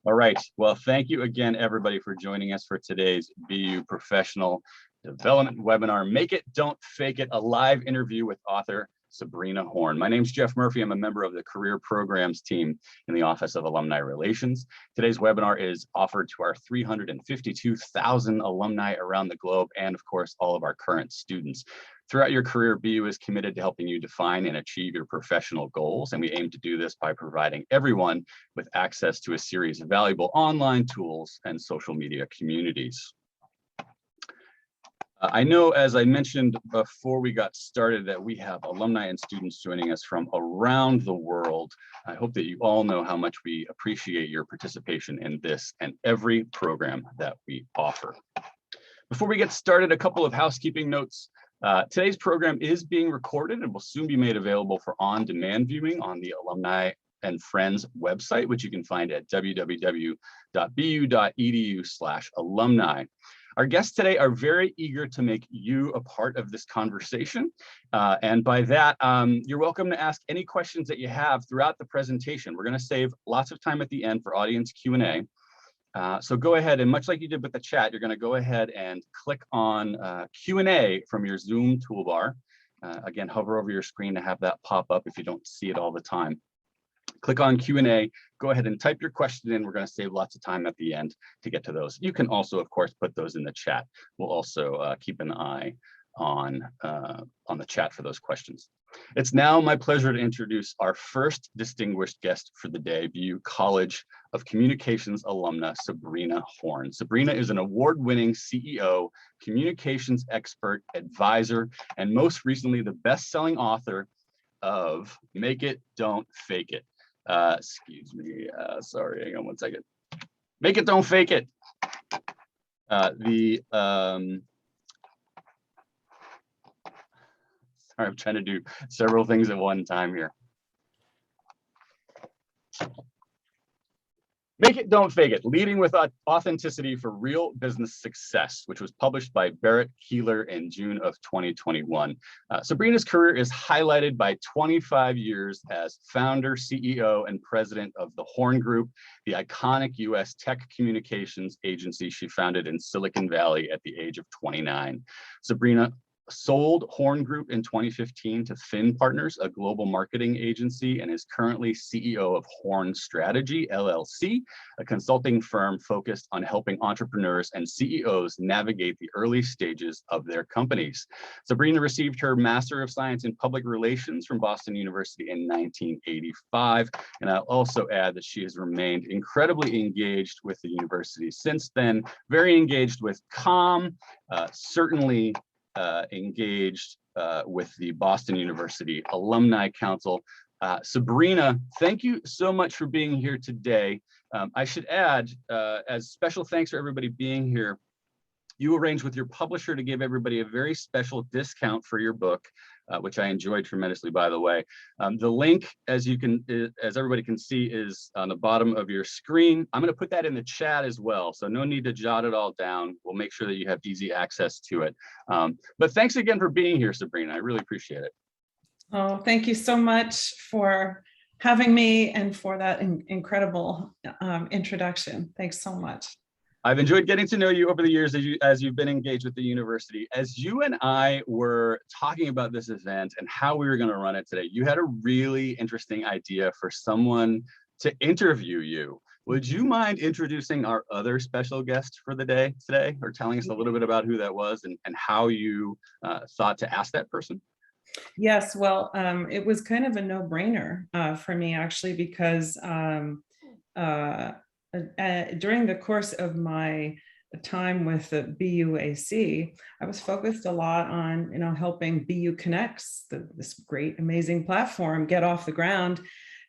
All right. Well, thank you again, everybody, for joining us for today's BU Professional Development webinar. Make It, Don't Fake It, a live interview with author Sabrina Horn. My name's Jeff Murphy. I'm a member of the Career Programs team in the Office of Alumni Relations. Today's webinar is offered to our 352,000 alumni around the globe and, of course, all of our current students. Throughout your career, BU is committed to helping you define and achieve your professional goals, and we aim to do this by providing everyone with access to a series of valuable online tools and social media communities. I know, as I mentioned before we got started, that we have alumni and students joining us from around the world. I hope that you all know how much we appreciate your participation in this and every program that we offer. Before we get started, a couple of housekeeping notes. Today's program is being recorded and will soon be made available for on-demand viewing on the Alumni and Friends website, which you can find at www.bu.edu/alumni. Our guests today are very eager to make you a part of this conversation. And by that, you're welcome to ask any questions that you have throughout the presentation. We're going to save lots of time at the end for audience Q&A. So go ahead, and much like you did with the chat, you're going to go ahead and click on Q&A from your Zoom toolbar. Again, hover over your screen to have that pop up if you don't see it all the time. Click on Q&A, go ahead and type your question in. We're going to save lots of time at the end to get to those. You can also, of course, put those in the chat. We'll also keep an eye on the chat for those questions. It's now my pleasure to introduce our first distinguished guest for the day, BU College of Communications alumna, Sabrina Horn. Sabrina is an award-winning CEO, communications expert, advisor, and most recently, the best-selling author of Make It, Don't Fake It. Excuse me, sorry, hang on one second. Make It, Don't Fake It. Sorry, I'm trying to do several things at one time here. Make It, Don't Fake It, Leading with Authenticity for Real Business Success, which was published by Barrett Keeler in June of 2021. Sabrina's career is highlighted by 25 years as founder, CEO, and president of the Horn Group, the iconic US tech communications agency she founded in Silicon Valley at the age of 29. Sabrina sold Horn Group in 2015 to Finn Partners, a global marketing agency, and is currently CEO of Horn Strategy, LLC, a consulting firm focused on helping entrepreneurs and CEOs navigate the early stages of their companies. Sabrina received her Master of Science in Public Relations from Boston University in 1985, and I'll also add that she has remained incredibly engaged with the university since then, very engaged with COM, certainly engaged with the Boston University Alumni Council. Sabrina, thank you so much for being here today. I should add, as special thanks for everybody being here, you arranged with your publisher to give everybody a very special discount for your book, which I enjoyed tremendously, by the way. The link, as everybody can see, is on the bottom of your screen. I'm going to put that in the chat as well, so no need to jot it all down. We'll make sure that you have easy access to it. But thanks again for being here, Sabrina. I really appreciate it. Oh, thank you so much for having me and for that incredible introduction. Thanks so much. I've enjoyed getting to know you over the years as you've been engaged with the university. As you and I were talking about this event and how we were going to run it today, you had a really interesting idea for someone to interview you. Would you mind introducing our other special guest for the day today, or telling us a little bit about who that was and how you thought to ask that person? Yes, well, it was kind of a no-brainer for me, actually, because during the course of my time with the BUAC, I was focused a lot on, helping BU Connects, this great, amazing platform, get off the ground.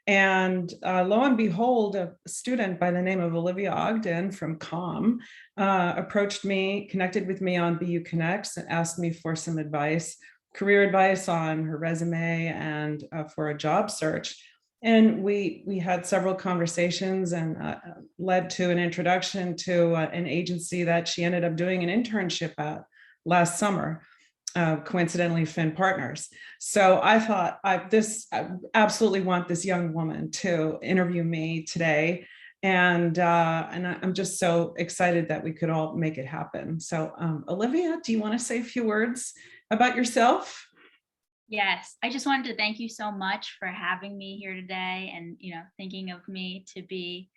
And lo and behold, a student by the name of Olivia Ogden from COM approached me, connected with me on BU Connects, and asked me for some advice, career advice on her resume and for a job search. And we had several conversations and led to an introduction to an agency that she ended up doing an internship at last summer, coincidentally Finn Partners. So I thought, I absolutely want this young woman to interview me today. I'm just so excited that we could all make it happen. So Olivia, do you want to say a few words about yourself? Yes, I just wanted to thank you so much for having me here today and, thinking of me to be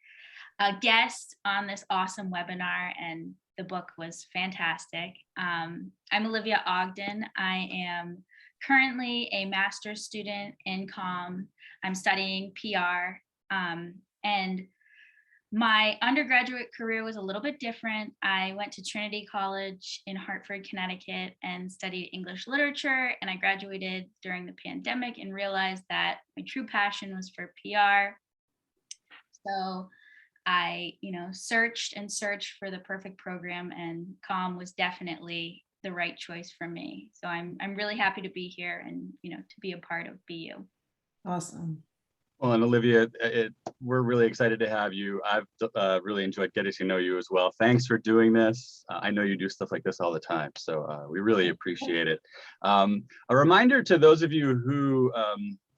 a guest on this awesome webinar. And the book was fantastic. I'm Olivia Ogden. I am currently a master's student in COM. I'm studying PR. And my undergraduate career was a little bit different. I went to Trinity College in Hartford, Connecticut, and studied English literature. And I graduated during the pandemic and realized that my true passion was for PR. So I, searched and searched for the perfect program, and COM was definitely the right choice for me. So I'm really happy to be here and, to be a part of BU. Awesome. Well, and Olivia, we're really excited to have you. I've really enjoyed getting to know you as well. Thanks for doing this. I know you do stuff like this all the time, so we really appreciate it. A reminder to those of you who,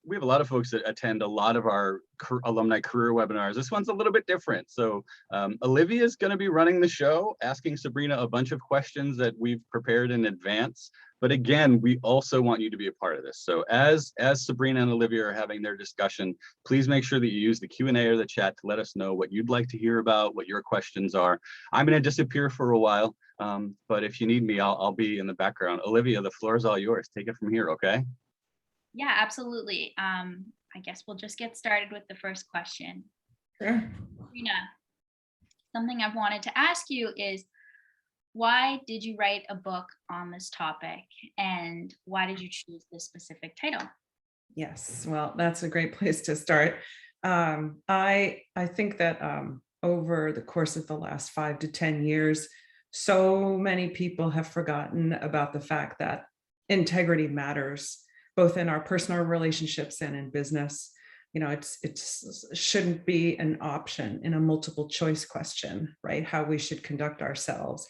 we have a lot of folks that attend a lot of our alumni career webinars. This one's a little bit different. So Olivia is going to be running the show, asking Sabrina a bunch of questions that we've prepared in advance. But again, we also want you to be a part of this. So as Sabrina and Olivia are having their discussion, please make sure that you use the Q&A or the chat to let us know what you'd like to hear about, what your questions are. I'm going to disappear for a while, but if you need me, I'll be in the background. Olivia, the floor is all yours. Take it from here, okay? Yeah, absolutely. I guess we'll just get started with the first question. Sure. Sabrina, something I've wanted to ask you is, why did you write a book on this topic, and why did you choose this specific title? Yes, well, that's a great place to start. I think that over the course of the last 5 to 10 years, so many people have forgotten about the fact that integrity matters, both in our personal relationships and in business. It shouldn't be an option in a multiple choice question, right? How we should conduct ourselves.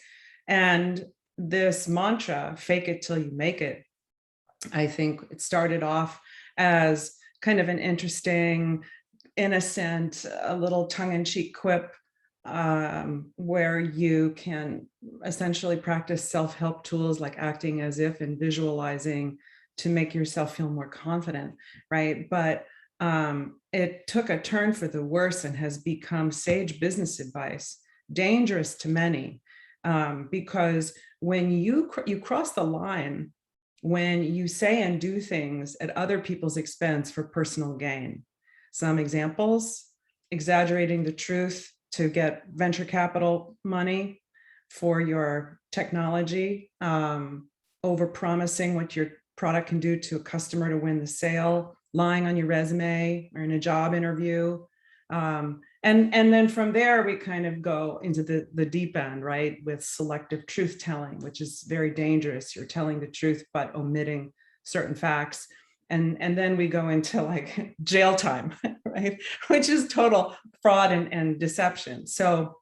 And this mantra, fake it till you make it, I think it started off as kind of an interesting, innocent, a little tongue-in-cheek quip where you can essentially practice self-help tools like acting as if and visualizing to make yourself feel more confident, right? But it took a turn for the worse and has become sage business advice, dangerous to many, because when you cross the line, when you say and do things at other people's expense for personal gain. Some examples: exaggerating the truth to get venture capital money for your technology, over promising what your product can do to a customer to win the sale, lying on your resume or in a job interview. And then from there, we kind of go into the deep end, right? With selective truth telling, which is very dangerous. You're telling the truth, but omitting certain facts. And then we go into like jail time, right? Which is total fraud and deception. So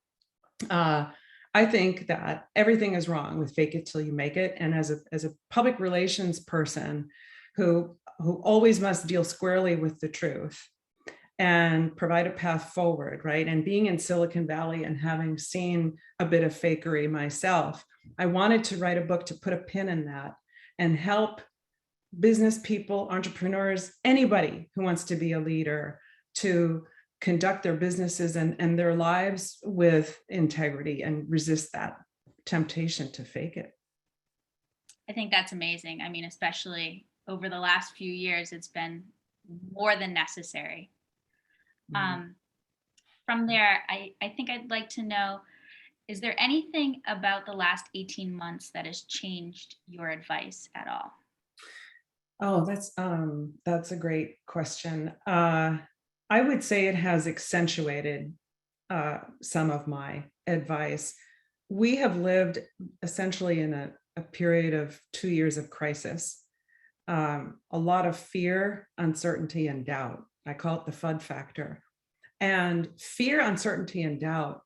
I think that everything is wrong with fake it till you make it. And as a public relations person who always must deal squarely with the truth and provide a path forward, right? And being in Silicon Valley and having seen a bit of fakery myself, I wanted to write a book to put a pin in that and help business people, entrepreneurs, anybody who wants to be a leader to conduct their businesses and their lives with integrity and resist that temptation to fake it. I think that's amazing. I mean, especially over the last few years, it's been more than necessary. From there, I think I'd like to know, is there anything about the last 18 months that has changed your advice at all? Oh, that's a great question. I would say it has accentuated some of my advice. We have lived essentially in a period of 2 years of crisis, a lot of fear, uncertainty, and doubt. I call it the FUD factor. And fear, uncertainty, and doubt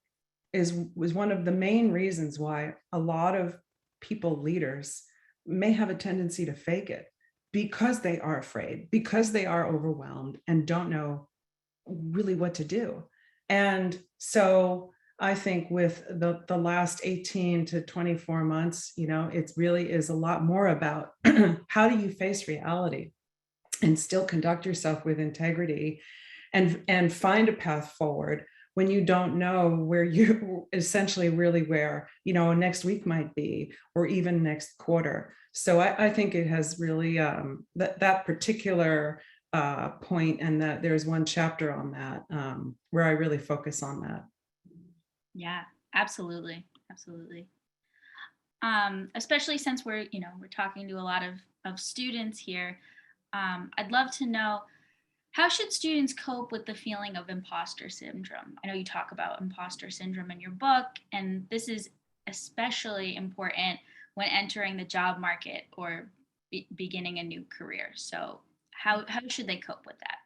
was one of the main reasons why a lot of people, leaders, may have a tendency to fake it, because they are afraid, because they are overwhelmed and don't know really what to do. And so I think with the last 18 to 24 months, it really is a lot more about how do you face reality and still conduct yourself with integrity and find a path forward when you don't know where you essentially really where, next week might be, or even next quarter. So I think it has really that particular point, and that there's one chapter on that where I really focus on that. Yeah, absolutely. Absolutely. Especially since we're talking to a lot of students here. I'd love to know, how should students cope with the feeling of imposter syndrome? I know you talk about imposter syndrome in your book, and this is especially important when entering the job market or beginning a new career. So how should they cope with that?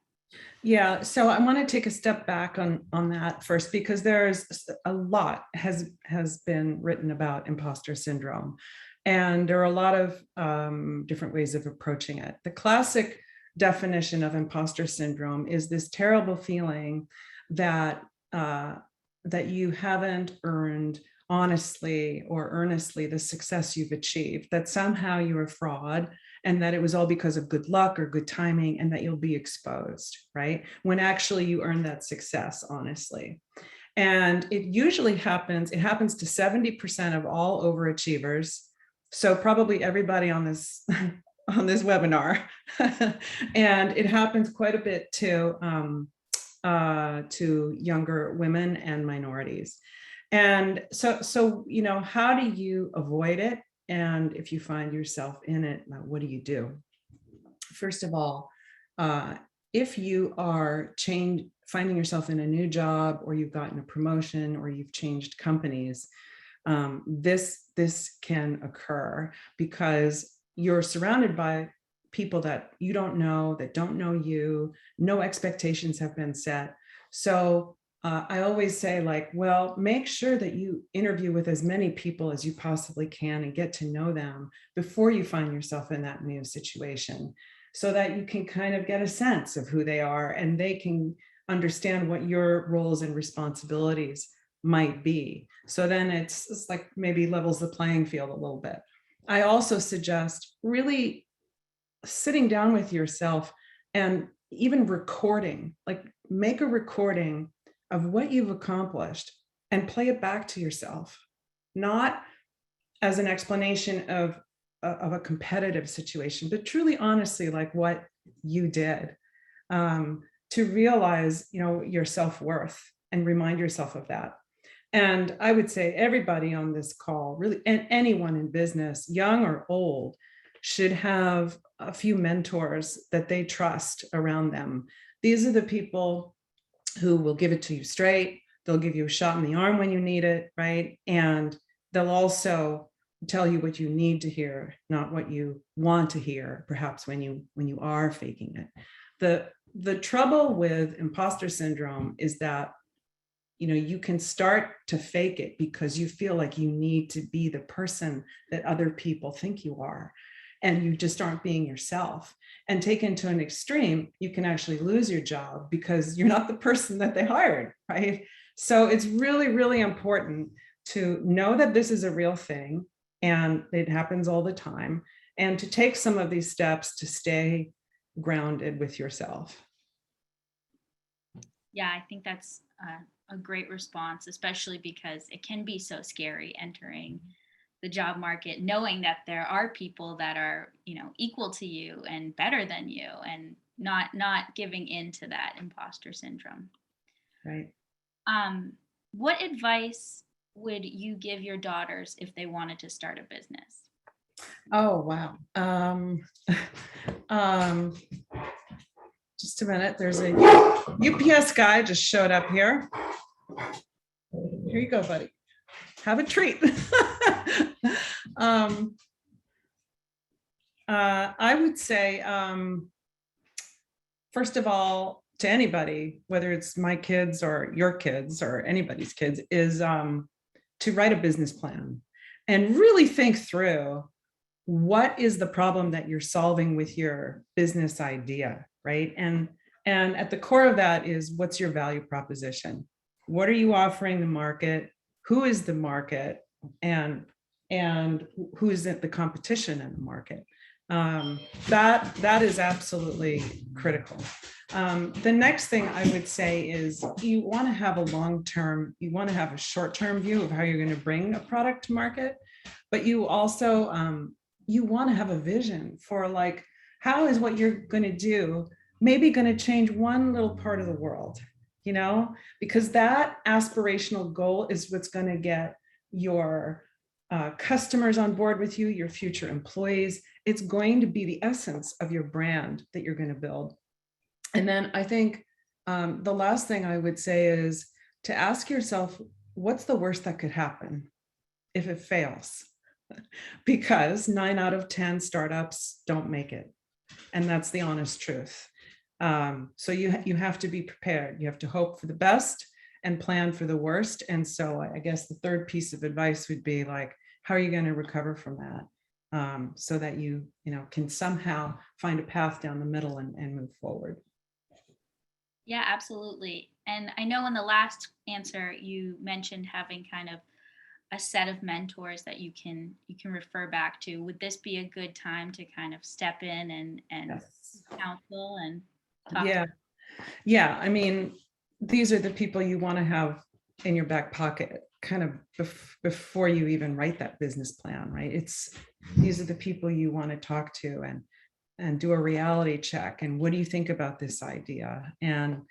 Yeah, so I want to take a step back on that first, because there's a lot has been written about imposter syndrome, and there are a lot of different ways of approaching it. The classic definition of imposter syndrome is this terrible feeling that that you haven't earned honestly or earnestly the success you've achieved, that somehow you're a fraud, and that it was all because of good luck or good timing, and that you'll be exposed, right? When actually you earned that success honestly. And it usually happens to 70% of all overachievers. So probably everybody on this on this webinar. And it happens quite a bit to younger women and minorities. And so how do you avoid it? And if you find yourself in it, what do you do? First of all, if you are finding yourself in a new job, or you've gotten a promotion, or you've changed companies, this can occur because you're surrounded by people that you don't know, that don't know you. No expectations have been set. So I always say, make sure that you interview with as many people as you possibly can and get to know them before you find yourself in that new situation, so that you can kind of get a sense of who they are, and they can understand what your roles and responsibilities might be. So then it's like maybe levels the playing field a little bit. I also suggest really sitting down with yourself and even recording, make a recording of what you've accomplished and play it back to yourself, not as an explanation of a competitive situation, but truly honestly, like what you did, to realize, your self-worth, and remind yourself of that. And I would say everybody on this call, really, and anyone in business, young or old, should have a few mentors that they trust around them. These are the people who will give it to you straight. They'll give you a shot in the arm when you need it, right? And they'll also tell you what you need to hear, not what you want to hear, perhaps when you are faking it. The trouble with imposter syndrome is that you can start to fake it because you feel like you need to be the person that other people think you are, and you just aren't being yourself. And taken to an extreme, you can actually lose your job because you're not the person that they hired, right? So it's really, really important to know that this is a real thing, and it happens all the time, and to take some of these steps to stay grounded with yourself. Yeah, I think that's a great response, especially because it can be so scary entering the job market, knowing that there are people that are, equal to you and better than you, and not giving in to that imposter syndrome. Right. What advice would you give your daughters if they wanted to start a business? Oh, wow. Just a minute. There's a UPS guy just showed up here. Here you go, buddy. Have a treat. I would say, first of all, to anybody, whether it's my kids or your kids or anybody's kids, is to write a business plan and really think through what is the problem that you're solving with your business idea, right? And at the core of that is, what's your value proposition? what are you offering the market? Who is the market? And who is it, the competition in the market? That is absolutely critical. The next thing I would say is you want to have a long-term, you want to have a short-term view of how you're going to bring a product to market, but you also, you want to have a vision for like, how is what you're going to do maybe going to change one little part of the world, you know, because that aspirational goal is what's going to get your customers on board with you, your future employees. It's going to be the essence of your brand that you're going to build. And then I think the last thing I would say is to ask yourself, what's the worst that could happen if it fails? Because 9 out of 10 startups don't make it. And that's the honest truth. So you have to be prepared. You have to hope for the best and plan for the worst. And so I guess the third piece of advice would be like, how are you going to recover from that? So that you can somehow find a path down the middle and move forward. Yeah, absolutely. And I know in the last answer you mentioned having kind of a set of mentors that you can refer back to. Would this be a good time to kind of step in and Yes. counsel and talk? Yeah. I mean, these are the people you want to have in your back pocket kind of before you even write that business plan, right? These are the people you want to talk to and do a reality check. And what do you think about this idea? And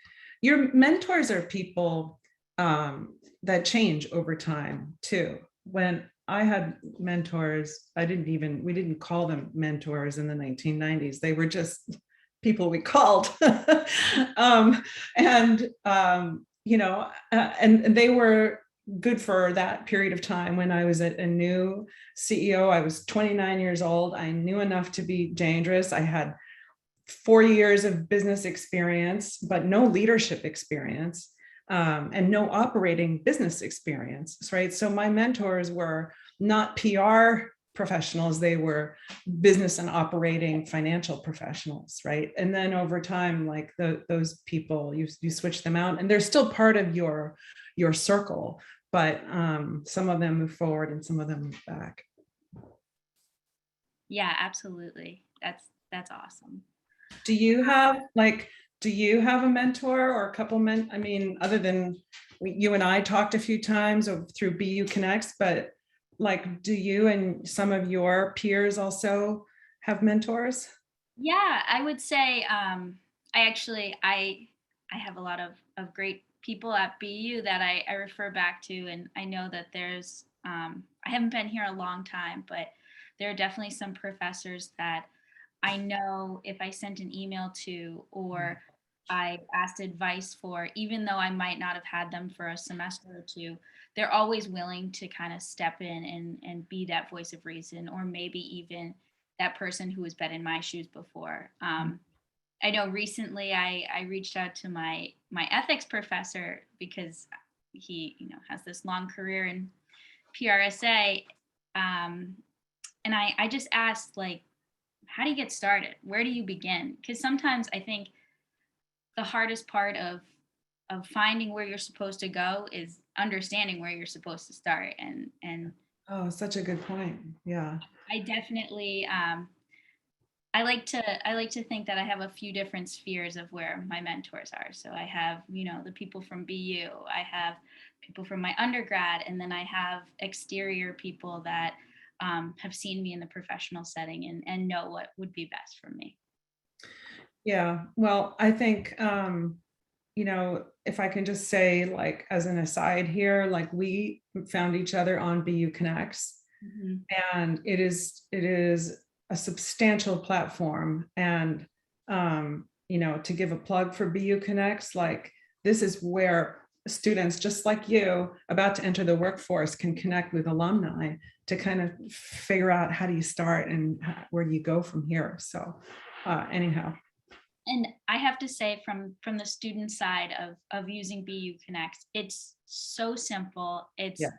your mentors are people that change over time too. When I had mentors, we didn't call them mentors in the 1990s. They were just people we called. And they were good for that period of time. When I was a new CEO, I was 29 years old. I knew enough to be dangerous. I had 4 years of business experience, but no leadership experience, and no operating business experience, right? So my mentors were not PR professionals, they were business and operating financial professionals, right? And then over time, like those people, you switch them out and they're still part of your circle, but some of them move forward and some of them move back. Yeah, absolutely. That's awesome. Do you have a mentor or a couple I mean, other than you and I talked a few times through BU Connects, but like, do you and some of your peers also have mentors? Yeah, I would say I have a lot of great people at BU that I refer back to, and I know that there's I haven't been here a long time, but there are definitely some professors that I know if I sent an email to or I asked advice for, even though I might not have had them for a semester or two, they're always willing to kind of step in and be that voice of reason, or maybe even that person who has been in my shoes before. I know recently I reached out to my ethics professor because he has this long career in PRSA, and I just asked, like, how do you get started? Where do you begin? Because sometimes I think the hardest part of finding where you're supposed to go is understanding where you're supposed to start. And Oh, such a good point. Yeah. I definitely I like to think that I have a few different spheres of where my mentors are. So I have, the people from BU, I have people from my undergrad, and then I have exterior people that have seen me in the professional setting and know what would be best for me. Yeah, well, I think, if I can just say, like, as an aside here, like, we found each other on BU Connects, and it is a substantial platform. And, to give a plug for BU Connects, like, this is where students just like you about to enter the workforce can connect with alumni to kind of figure out how do you start and where do you go from here. So anyhow. And I have to say, from the student side of using BU Connect, it's so simple. It's, yeah.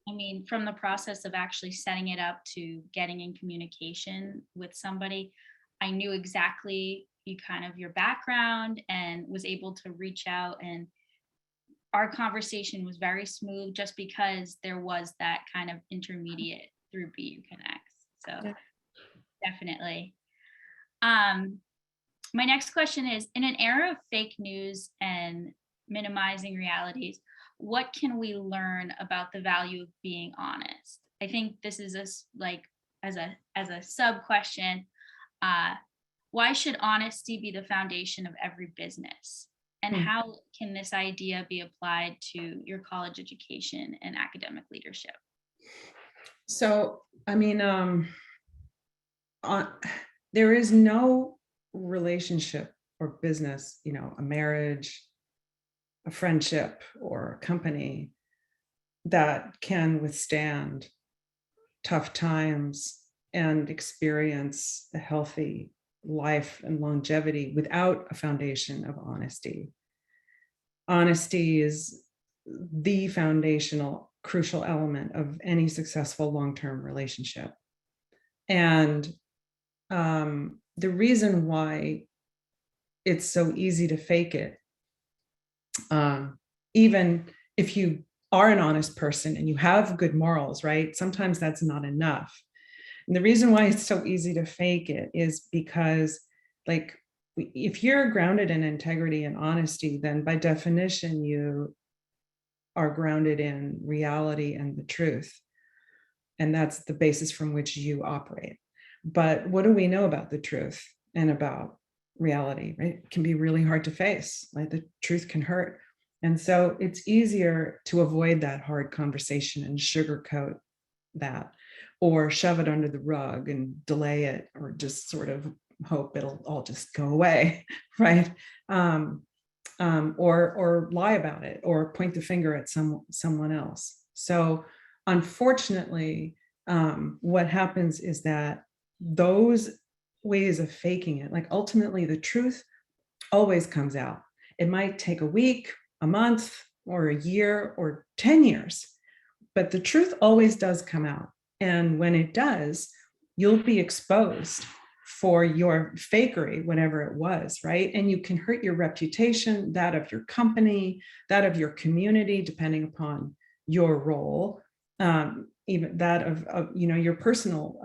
I mean, from the process of actually setting it up to getting in communication with somebody, I knew exactly your background and was able to reach out and our conversation was very smooth just because there was that kind of intermediate through BU Connects. So Yeah. definitely. My next question is, in an era of fake news and minimizing realities, what can we learn about the value of being honest? I think this is as a sub question, why should honesty be the foundation of every business? And how can this idea be applied to your college education and academic leadership? So, I mean, there is no relationship or business, a marriage, a friendship, or a company that can withstand tough times and experience a healthy life and longevity without a foundation of honesty. Honesty is the foundational, crucial element of any successful long-term relationship. And the reason why it's so easy to fake it, even if you are an honest person and you have good morals, right? Sometimes that's not enough. And the reason why it's so easy to fake it is because, like, if you're grounded in integrity and honesty, then by definition, you are grounded in reality and the truth. And that's the basis from which you operate. But what do we know about the truth and about reality, right? It can be really hard to face, like the truth can hurt. And so it's easier to avoid that hard conversation and sugarcoat that, or shove it under the rug and delay it, or just sort of hope it'll all just go away, right? Or lie about it, or point the finger at someone else. So unfortunately, what happens is that those ways of faking it, like ultimately the truth always comes out. It might take a week, a month, or a year, or 10 years, but the truth always does come out. And when it does, you'll be exposed for your fakery, whatever it was, right? And you can hurt your reputation, that of your company, that of your community, depending upon your role, even that of your personal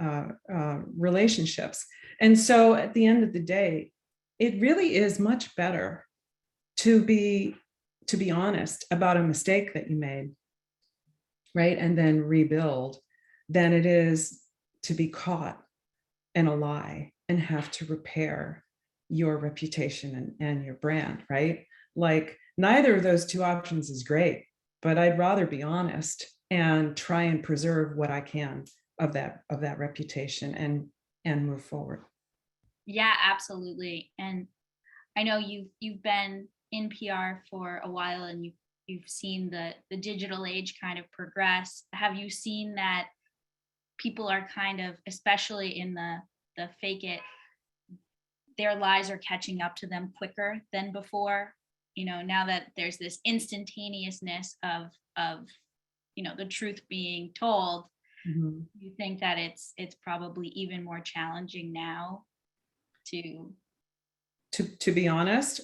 relationships. And so at the end of the day, it really is much better to be honest about a mistake that you made, right? And then rebuild, than it is to be caught in a lie and have to repair your reputation and your brand, right? Like, neither of those two options is great, but I'd rather be honest and try and preserve what I can of that reputation and move forward. Yeah, absolutely. And I know you've been in PR for a while, and you've seen the digital age kind of progress. Have you seen that people are kind of, especially in the fake it, their lies are catching up to them quicker than before? Now that there's this instantaneousness of the truth being told, Mm-hmm. you think that it's probably even more challenging now to be honest.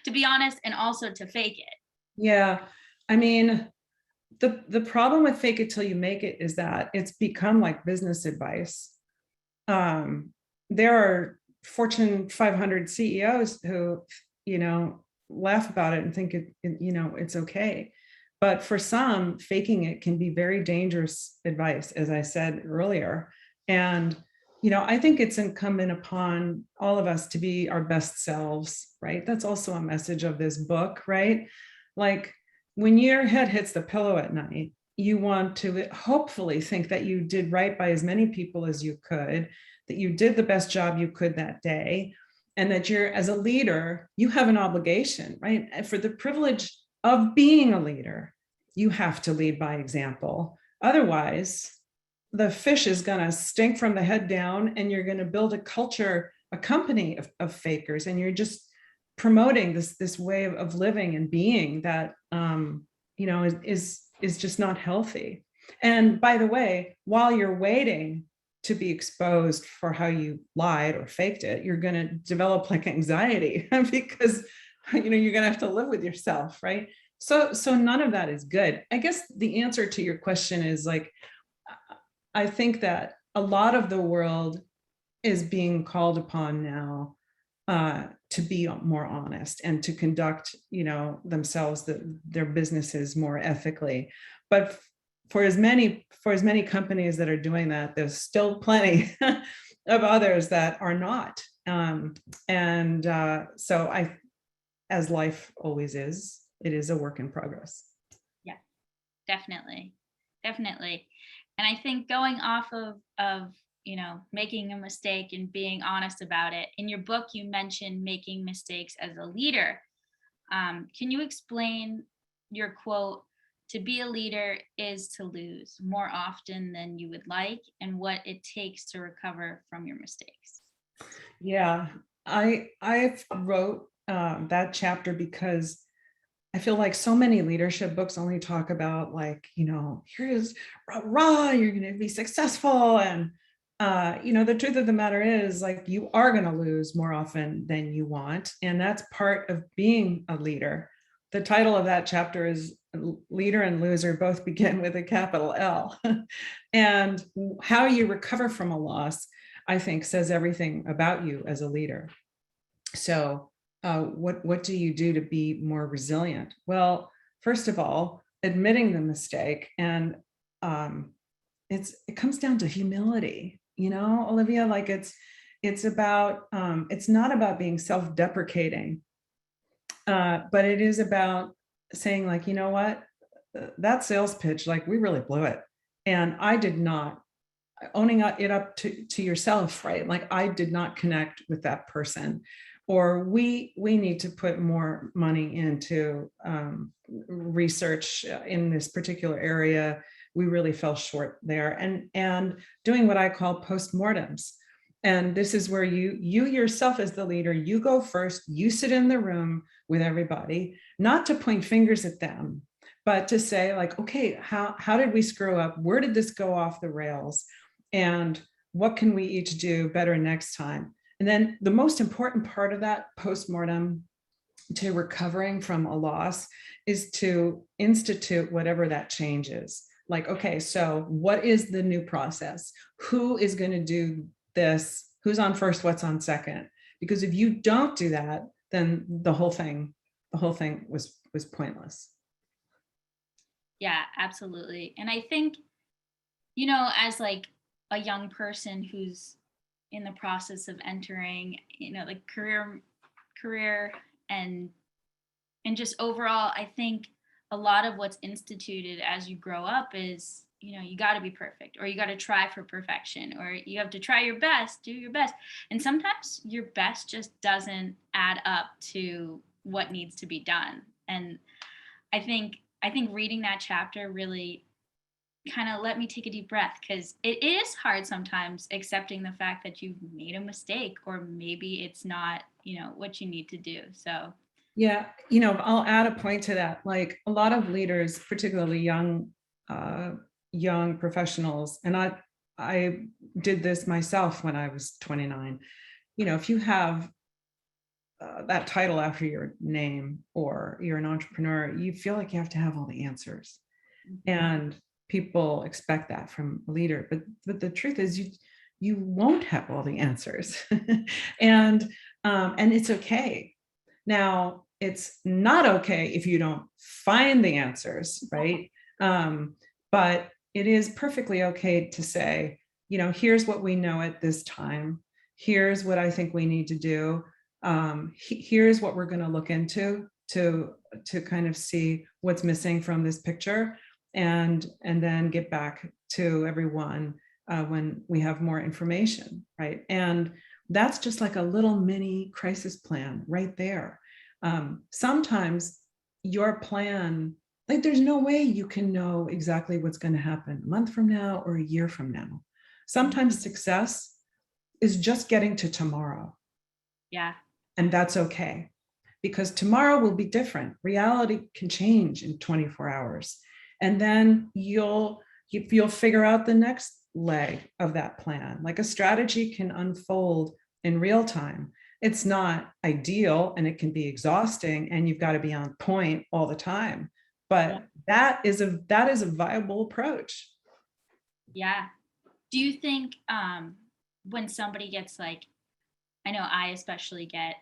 To be honest, and also to fake it. Yeah, I mean, the problem with fake it till you make it is that it's become like business advice. There are Fortune 500 CEOs who, laugh about it and think it's okay. But for some, faking it can be very dangerous advice, as I said earlier. And, I think it's incumbent upon all of us to be our best selves, right? That's also a message of this book, right? Like, when your head hits the pillow at night, you want to hopefully think that you did right by as many people as you could, that you did the best job you could that day, and that you're, as a leader, you have an obligation, right? And for the privilege of being a leader, you have to lead by example. Otherwise, the fish is going to stink from the head down, and you're going to build a culture, a company of fakers, and you're just promoting this way of living and being that is just not healthy. And by the way, while you're waiting to be exposed for how you lied or faked it, you're going to develop like anxiety because you're going to have to live with yourself, right? So none of that is good. I guess the answer to your question is like, I think that a lot of the world is being called upon now to be more honest and to conduct, themselves, their businesses more ethically. But for as many companies that are doing that, there's still plenty of others that are not. So as life always is, it is a work in progress. Yeah, definitely. And I think going off of making a mistake and being honest about it, in your book you mentioned making mistakes as a leader. Can you explain your quote, "To be a leader is to lose more often than you would like," and what it takes to recover from your mistakes? Yeah, I wrote that chapter because I feel like so many leadership books only talk about like, here's rah, you're going to be successful. And, the truth of the matter is like, you are going to lose more often than you want. And that's part of being a leader. The title of that chapter is Leader and Loser both begin with a capital L. And how you recover from a loss, I think, says everything about you as a leader. So what do you do to be more resilient? Well, first of all, admitting the mistake, and it comes down to humility, Olivia. Like it's about it's not about being self-deprecating, but it is about saying like, you know what, that sales pitch, like we really blew it, and I did not. Owning it up to yourself, right? Like I did not connect with that person, or we need to put more money into research in this particular area. We really fell short there, and doing what I call postmortems. And this is where you yourself as the leader, you go first, you sit in the room with everybody, not to point fingers at them, but to say like, okay, how did we screw up? Where did this go off the rails? And what can we each do better next time? And then the most important part of that postmortem to recovering from a loss is to institute whatever that change is. Like, okay, so what is the new process? Who is going to do this? Who's on first? What's on second? Because if you don't do that, then the whole thing was pointless. Yeah, absolutely. And I think, as like a young person who's in the process of entering, the career and just overall, I think a lot of what's instituted as you grow up is, you got to be perfect, or you got to try for perfection, or you have to try your best, do your best. And sometimes your best just doesn't add up to what needs to be done. And I think reading that chapter really kind of let me take a deep breath, because it is hard sometimes accepting the fact that you've made a mistake, or maybe it's not, what you need to do. So yeah, I'll add a point to that. Like a lot of leaders, particularly young professionals, and I did this myself when I was 29. If you have that title after your name, or you're an entrepreneur, you feel like you have to have all the answers. Mm-hmm. And people expect that from a leader, but the truth is you won't have all the answers. and it's okay. Now, it's not okay if you don't find the answers, right? But it is perfectly okay to say, here's what we know at this time. Here's what I think we need to do. Here's what we're going to look into to kind of see what's missing from this picture, and then get back to everyone when we have more information, right? And that's just like a little mini crisis plan right there. Sometimes your plan, like there's no way you can know exactly what's going to happen a month from now or a year from now. Sometimes success is just getting to tomorrow. Yeah. And that's okay, because tomorrow will be different. Reality can change in 24 hours. And then you'll figure out the next leg of that plan. Like a strategy can unfold in real time. it's not ideal and it can be exhausting and you've got to be on point all the time. But that is a viable approach. Yeah. Do you think when somebody gets like, I know I especially get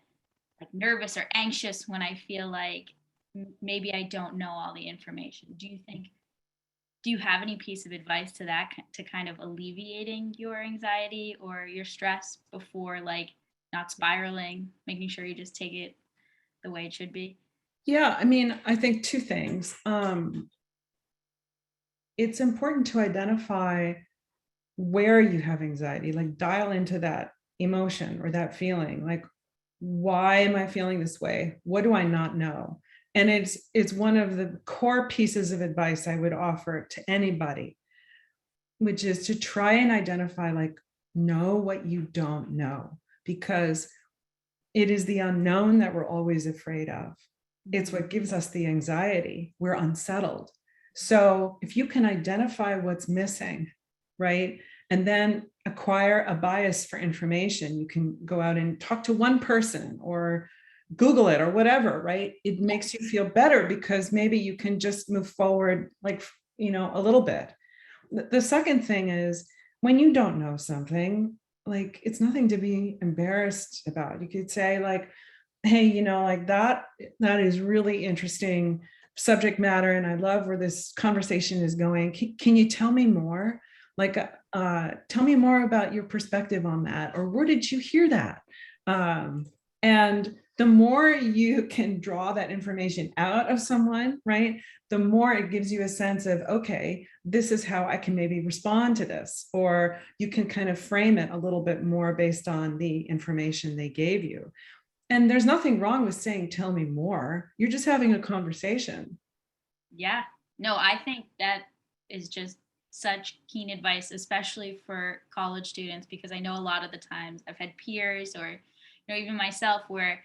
like nervous or anxious when I feel like maybe I don't know all the information. Do you have any piece of advice to that, to kind of alleviating your anxiety or your stress before like not spiraling, making sure you just take it the way it should be? Yeah, I mean, I think two things. It's important to identify where you have anxiety, like dial into that emotion or that feeling. Like, why am I feeling this way? What do I not know? And it's one of the core pieces of advice I would offer to anybody, which is to try and identify, like, know what you don't know, because it is the unknown that we're always afraid of. It's what gives us the anxiety. We're unsettled. So if you can identify what's missing, right, and then acquire a bias for information, you can go out and talk to one person or Google it or whatever, right? It makes you feel better because maybe you can just move forward, like, a little bit. The second thing is, when you don't know something, like, it's nothing to be embarrassed about. You could say, like, hey, like, that is really interesting subject matter, and I love where this conversation is going. Can you tell me more? Like, tell me more about your perspective on that, or where did you hear that? And the more you can draw that information out of someone, right, the more it gives you a sense of, okay, this is how I can maybe respond to this, or you can kind of frame it a little bit more based on the information they gave you. And there's nothing wrong with saying, tell me more. You're just having a conversation. Yeah. No, I think that is just such keen advice, especially for college students, because I know a lot of the times I've had peers or even myself where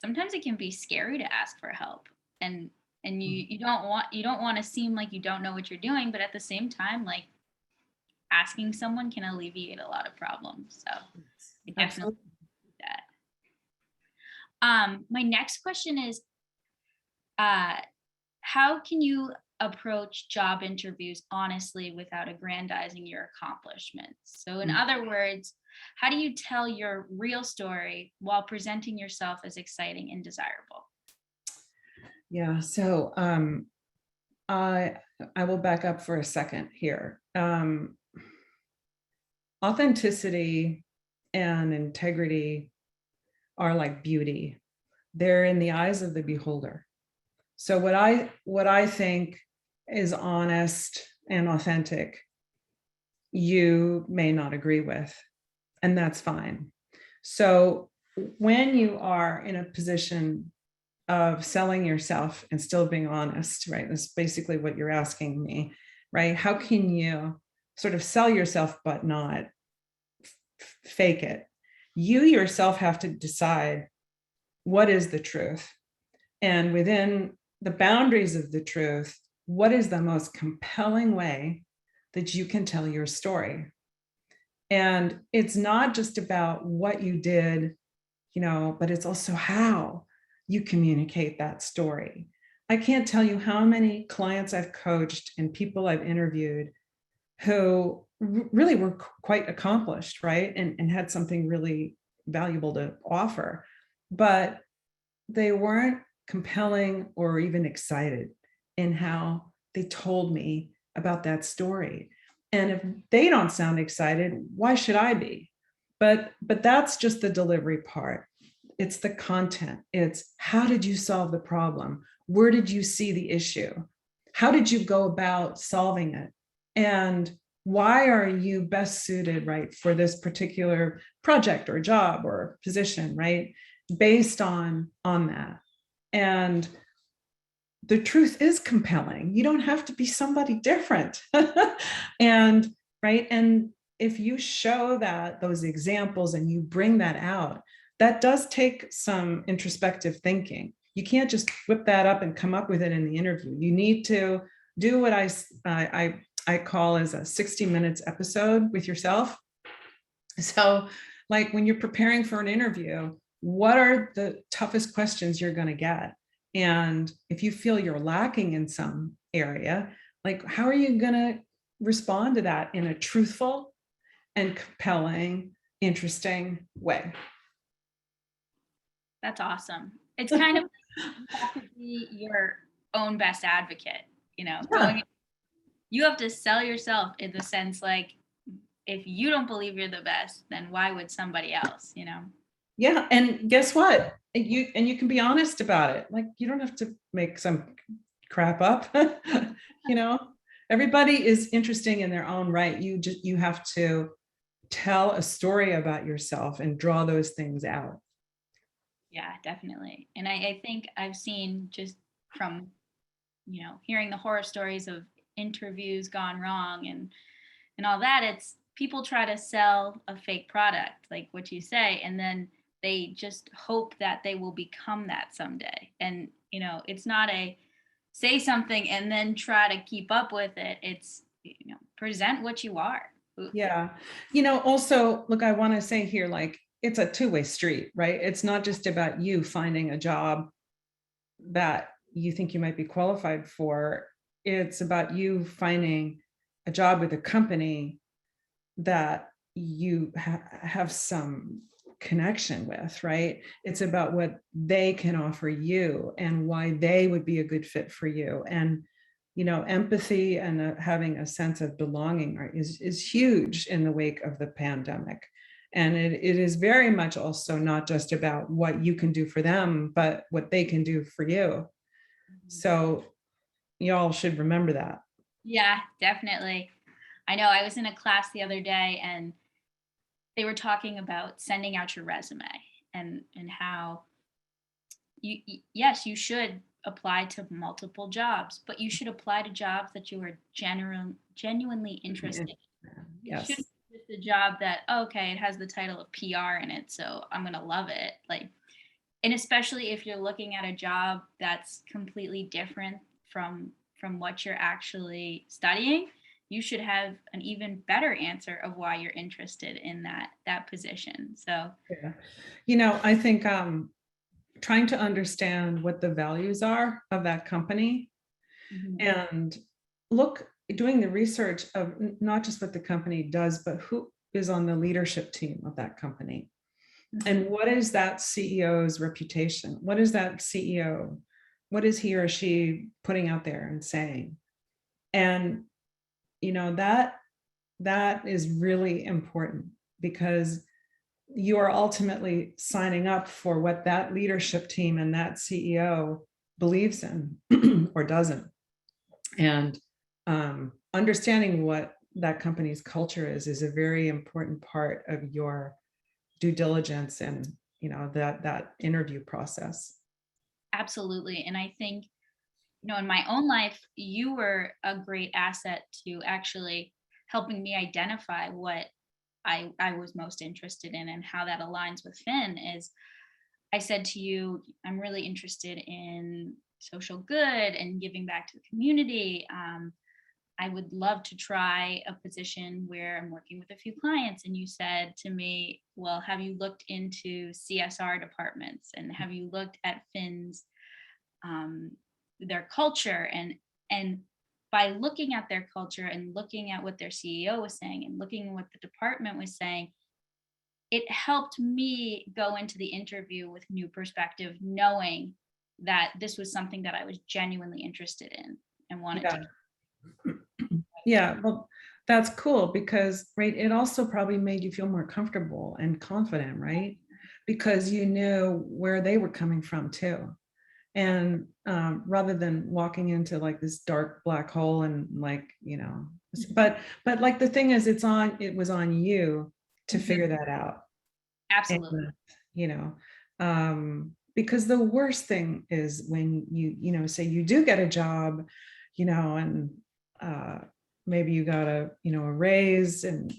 sometimes it can be scary to ask for help, and you don't want to seem like you don't know what you're doing, but at the same time, like, asking someone can alleviate a lot of problems. So I definitely do that. My next question is, how can you approach job interviews honestly without aggrandizing your accomplishments? So in other words, how do you tell your real story while presenting yourself as exciting and desirable? Yeah, so I will back up for a second here. Authenticity and integrity are like beauty. They're in the eyes of the beholder. So what I think is honest and authentic, you may not agree with, and that's fine. So when you are in a position of selling yourself and still being honest, right? That's basically what you're asking me, right? How can you sort of sell yourself but not fake it? You yourself have to decide what is the truth, and within the boundaries of the truth, what is the most compelling way that you can tell your story? And it's not just about what you did, but it's also how you communicate that story. I can't tell you how many clients I've coached and people I've interviewed who really were quite accomplished, right? And had something really valuable to offer, but they weren't compelling or even excited in how they told me about that story. And if they don't sound excited, why should I be? But that's just the delivery part. It's the content. It's, how did you solve the problem? Where did you see the issue? How did you go about solving it? And why are you best suited, right, for this particular project or job or position, right? Based on that. And the truth is compelling. You don't have to be somebody different. And right. And if you show that, those examples, and you bring that out, that does take some introspective thinking. You can't just whip that up and come up with it in the interview. You need to do what I call as a 60 minutes episode with yourself. So like when you're preparing for an interview, what are the toughest questions you're going to get? And if you feel you're lacking in some area, like, how are you going to respond to that in a truthful and compelling, interesting way? That's awesome. It's kind of, you have to be your own best advocate, you know, Yeah. you have to sell yourself in the sense, like, if you don't believe you're the best, then why would somebody else, you know? Yeah. And guess what? You can be honest about it. Like, you don't have to make some crap up. You know, everybody is interesting in their own right. You have to tell a story about yourself and draw those things out. Yeah, definitely. And I think I've seen, just from, you know, hearing the horror stories of interviews gone wrong and all that, it's people try to sell a fake product, like what you say, and then they just hope that they will become that someday. And, you know, it's not a say something and then try to keep up with it. It's, you know, present what you are. Yeah. You know, also, look, I want to say here, like, it's a two-way street, right? It's not just about you finding a job that you think you might be qualified for. It's about you finding a job with a company that you have some connection with, right? It's about what they can offer you and why they would be a good fit for you. And, you know, empathy and having a sense of belonging is huge in the wake of the pandemic. And it is very much also not just about what you can do for them, but what they can do for you. So y'all should remember that. Yeah, definitely. I know I was in a class the other day and they were talking about sending out your resume and how yes, you should apply to multiple jobs, but you should apply to jobs that you are genuinely interested in. It Yes. shouldn't be just a job that, okay, it has the title of PR in it, so I'm gonna love it. Like, and especially if you're looking at a job that's completely different from what you're actually studying, you should have an even better answer of why you're interested in that position. So Yeah. You know, I think trying to understand what the values are of that company and doing the research of not just what the company does, but who is on the leadership team of that company. And what is that CEO's reputation? What is that CEO? What is he or she putting out there and saying? And, you know, that is really important because you are ultimately signing up for what that leadership team and that CEO believes in or doesn't. And understanding what that company's culture is a very important part of your due diligence and, you know, that interview process. absolutely. And I think, you know, in my own life, you were a great asset to actually helping me identify what I was most interested in and how that aligns with Finn. Is I said to you, I'm really interested in social good and giving back to the community. I would love to try a position where I'm working with a few clients. And you said to me, well, have you looked into CSR departments and have you looked at Finn's, their culture? And by looking at their culture and looking at what their CEO was saying and looking at what the department was saying, it helped me go into the interview with new perspective, knowing that this was something that I was genuinely interested in and wanted to. Yeah, well, that's cool because, right, it also probably made you feel more comfortable and confident, right? Because you knew where they were coming from too. And rather than walking into like this dark black hole and like, you know, but like the thing is, it was on you to figure that out. Absolutely. And, you know, because the worst thing is when you know, say you do get a job, you know, and maybe you got a, you know, a raise and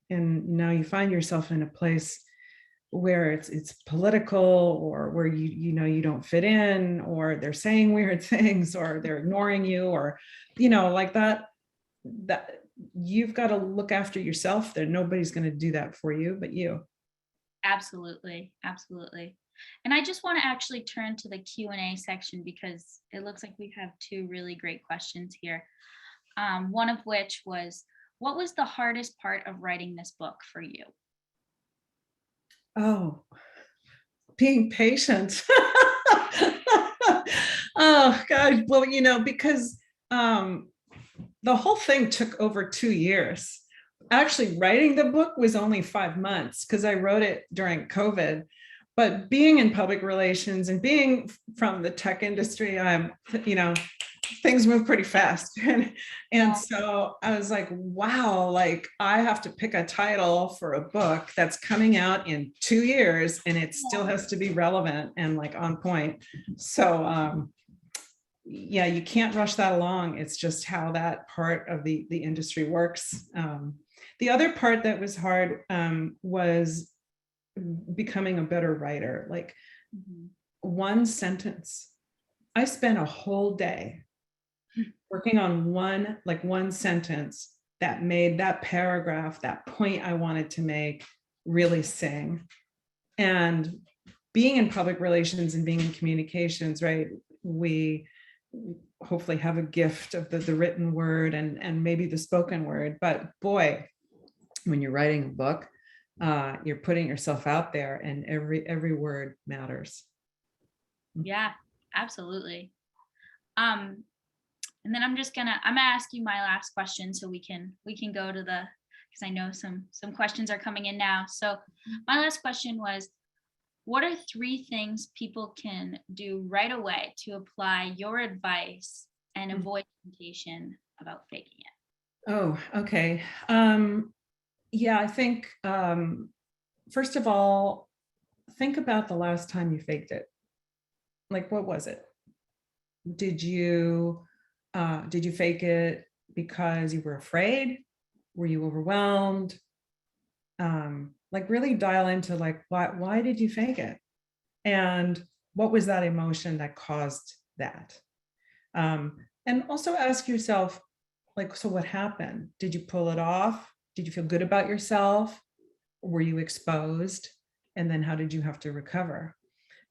now you find yourself in a place where it's political or where you know you don't fit in or they're saying weird things or they're ignoring you or, you know, like that you've got to look after yourself. There nobody's going to do that for you but you. Absolutely. Absolutely. And I just want to actually turn to the Q&A section because it looks like we have two really great questions here. One of which was, what was the hardest part of writing this book for you? Oh, being patient. Oh God. Well, because the whole thing took over 2 years. Actually, writing the book was only 5 months because I wrote it during COVID. But being in public relations and being from the tech industry, things move pretty fast. And so I was like, wow, like I have to pick a title for a book that's coming out in 2 years and it still has to be relevant and like on point. So yeah, you can't rush that along. It's just how that part of the industry works. The other part that was hard was becoming a better writer. Like one sentence. I spent a whole day working on one sentence that made that paragraph, that point I wanted to make, really sing. And being in public relations and being in communications, right? We hopefully have a gift of the written word and maybe the spoken word. But boy, when you're writing a book, you're putting yourself out there and every word matters. Yeah, absolutely. And then I'm gonna ask you my last question so we can go to because I know some questions are coming in now. So my last question was, what are 3 things people can do right away to apply your advice and avoid temptation about faking it? Oh, okay. Yeah, I think, first of all, think about the last time you faked it. Like, what was it? Did you fake it because you were afraid? Were you overwhelmed? Like really dial into like, why did you fake it? And what was that emotion that caused that? And also ask yourself, like, so what happened? Did you pull it off? Did you feel good about yourself? Were you exposed? And then how did you have to recover?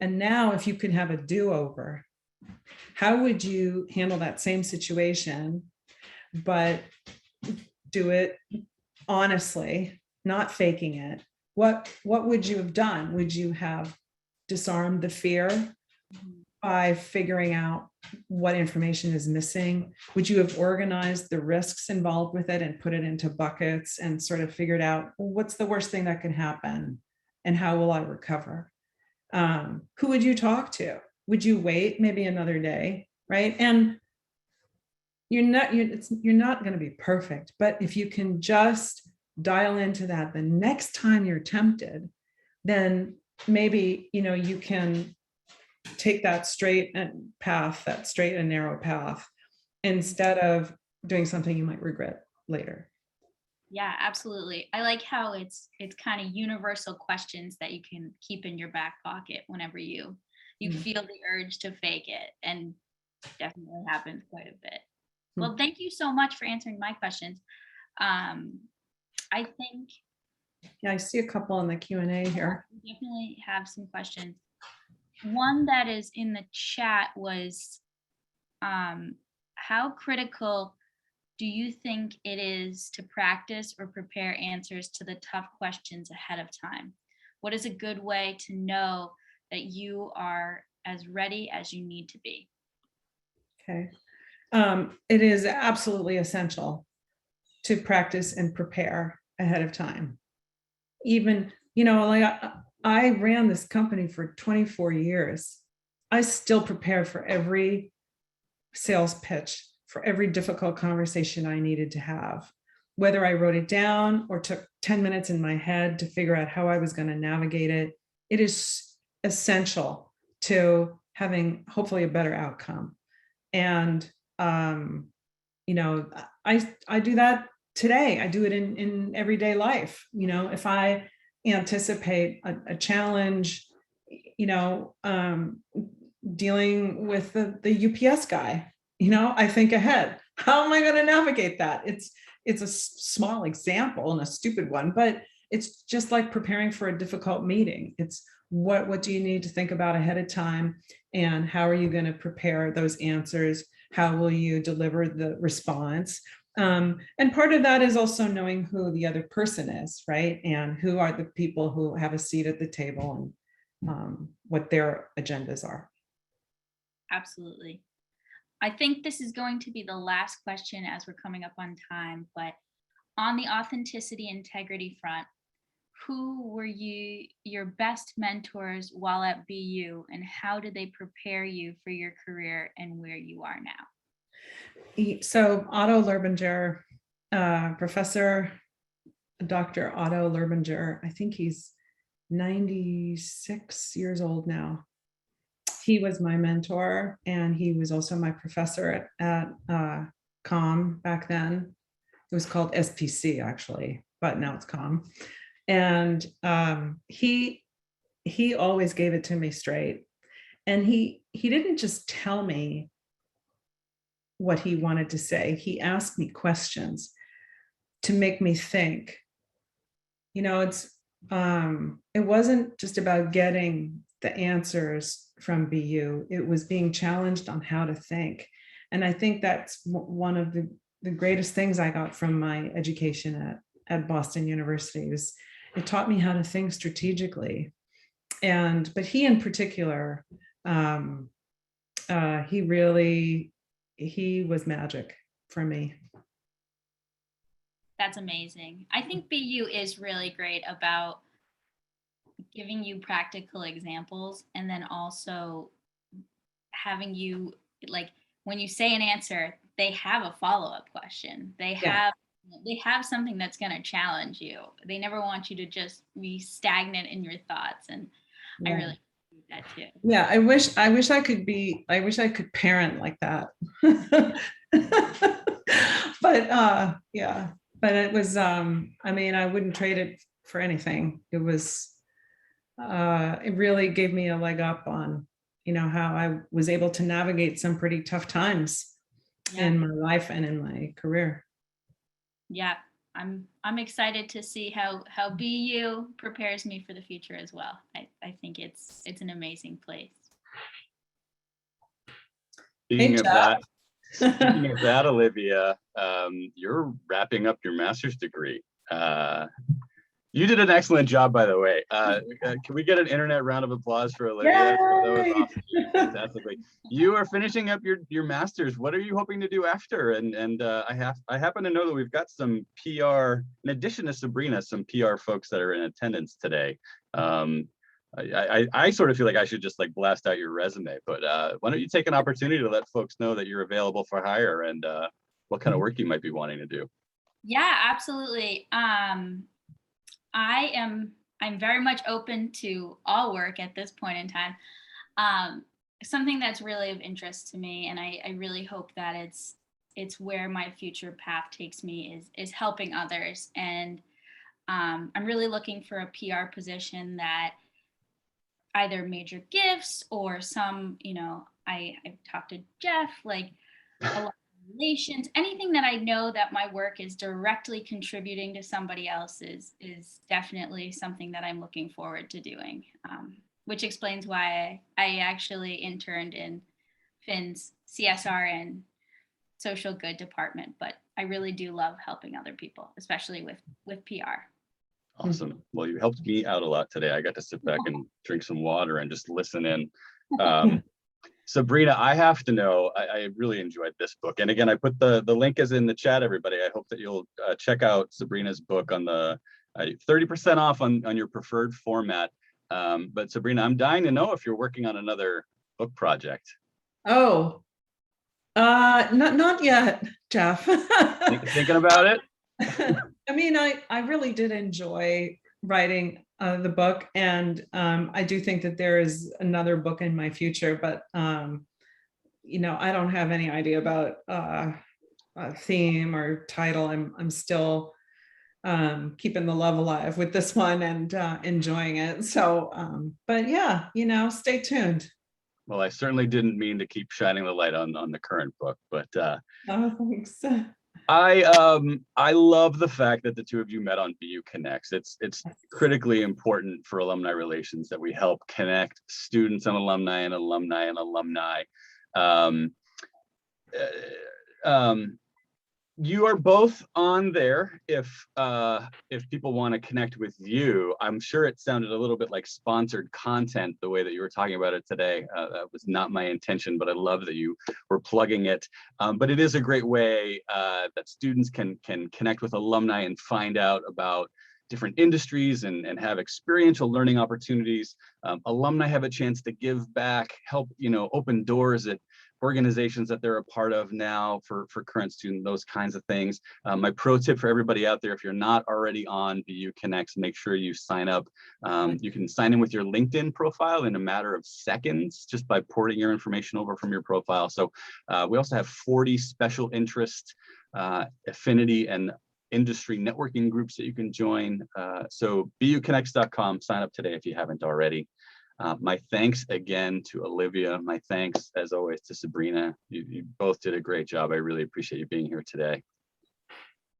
And now if you could have a do-over, how would you handle that same situation, but do it honestly, not faking it? What would you have done? Would you have disarmed the fear by figuring out what information is missing? Would you have organized the risks involved with it and put it into buckets and sort of figured out, well, what's the worst thing that can happen and how will I recover? Who would you talk to? Would you wait maybe another day, right? And you're not going to be perfect, but if you can just dial into that the next time you're tempted, then maybe you can take that straight and narrow path instead of doing something you might regret later. Yeah, absolutely. I like how it's kind of universal questions that you can keep in your back pocket whenever you feel the urge to fake it, and definitely happens quite a bit. Well, thank you so much for answering my questions. I think, yeah, I see a couple in the Q&A here. We definitely have some questions. One that is in the chat was, how critical do you think it is to practice or prepare answers to the tough questions ahead of time? What is a good way to know that you are as ready as you need to be? Okay. It is absolutely essential to practice and prepare ahead of time. Even, like I ran this company for 24 years. I still prepare for every sales pitch, for every difficult conversation I needed to have, whether I wrote it down or took 10 minutes in my head to figure out how I was going to navigate it. It is essential to having hopefully a better outcome. And, I do that today. I do it in everyday life. If I anticipate a challenge, dealing with the UPS guy, I think ahead. How am I going to navigate that? It's a small example and a stupid one, but it's just like preparing for a difficult meeting. It's what do you need to think about ahead of time? And how are you going to prepare those answers? How will you deliver the response? And part of that is also knowing who the other person is, right? And who are the people who have a seat at the table, and what their agendas are. Absolutely. I think this is going to be the last question as we're coming up on time, but on the authenticity integrity front, who were your best mentors while at BU, and how did they prepare you for your career and where you are now? So Otto Lerbinger, Professor Dr. Otto Lerbinger, I think he's 96 years old now. He was my mentor, and he was also my professor at COM back then. It was called SPC actually, but now it's COM. And he always gave it to me straight. And he didn't just tell me what he wanted to say. He asked me questions to make me think. You know, it wasn't just about getting the answers from BU. It was being challenged on how to think. And I think that's one of the greatest things I got from my education at Boston University. Was it taught me how to think strategically. But he in particular, he was magic for me. That's amazing. I think BU is really great about giving you practical examples, and then also having you, like, when you say an answer, they have a follow-up question. They have something that's going to challenge you. They never want you to just be stagnant in your thoughts. And I really do that too. Yeah, I wish I could parent like that. But it was, I mean, I wouldn't trade it for anything. It was, it really gave me a leg up on, how I was able to navigate some pretty tough times in my life and in my career. Yeah, I'm excited to see how BU prepares me for the future as well. I think it's an amazing place. Speaking of that, Olivia, you're wrapping up your master's degree. You did an excellent job, by the way. Can we get an internet round of applause for Olivia? Yay! That was awesome. Fantastically. You are finishing up your master's. What are you hoping to do after? And I happen to know that we've got some PR, in addition to Sabrina, some PR folks that are in attendance today. I sort of feel like I should just like blast out your resume, but why don't you take an opportunity to let folks know that you're available for hire, and what kind of work you might be wanting to do? Yeah, absolutely. I'm very much open to all work at this point in time. Something that's really of interest to me, and I really hope that it's where my future path takes me, is helping others. And I'm really looking for a PR position that either major gifts or some, I've talked to Jeff, like a lot of relations, anything that I know that my work is directly contributing to somebody else is definitely something that I'm looking forward to doing, which explains why I actually interned in Finn's CSR and social good department. But I really do love helping other people, especially with PR. Awesome. Well, you helped me out a lot today. I got to sit back and drink some water and just listen in. Sabrina, I have to know, I really enjoyed this book. And again, I put the link is in the chat, everybody. I hope that you'll check out Sabrina's book on the 30% off on your preferred format. But Sabrina, I'm dying to know if you're working on another book project. Oh, not yet, Jeff. Thinking about it? I mean, I really did enjoy writing the book, and I do think that there is another book in my future, but I don't have any idea about a theme or title. I'm still keeping the love alive with this one and enjoying it. So, but yeah, stay tuned. Well, I certainly didn't mean to keep shining the light on the current book, but oh, thanks. I love the fact that the two of you met on BU Connects. It's critically important for alumni relations that we help connect students and alumni and alumni and alumni. You are both on there if people want to connect with you. I'm sure it sounded a little bit like sponsored content the way that you were talking about it today. That was not my intention, but I love that you were plugging it. But it is a great way that students can connect with alumni and find out about different industries and have experiential learning opportunities. Alumni have a chance to give back, help, open doors at organizations that they're a part of now for current students, those kinds of things. My pro tip for everybody out there, if you're not already on BU Connects, make sure you sign up. You can sign in with your LinkedIn profile in a matter of seconds just by porting your information over from your profile. So we also have 40 special interest, affinity, and industry networking groups that you can join. So buconnects.com, sign up today if you haven't already. My thanks again to Olivia. My thanks, as always, to Sabrina. You both did a great job. I really appreciate you being here today.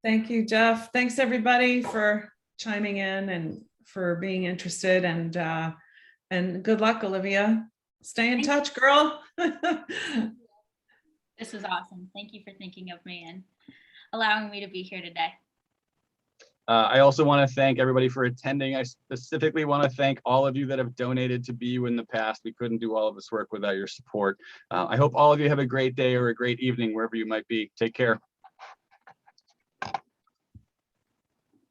Thank you, Jeff. Thanks, everybody, for chiming in and for being interested. And good luck, Olivia. Stay in touch, girl. This was awesome. Thank you for thinking of me and allowing me to be here today. I also want to thank everybody for attending. I specifically want to thank all of you that have donated to BU in the past. We couldn't do all of this work without your support. I hope all of you have a great day or a great evening wherever you might be. Take care.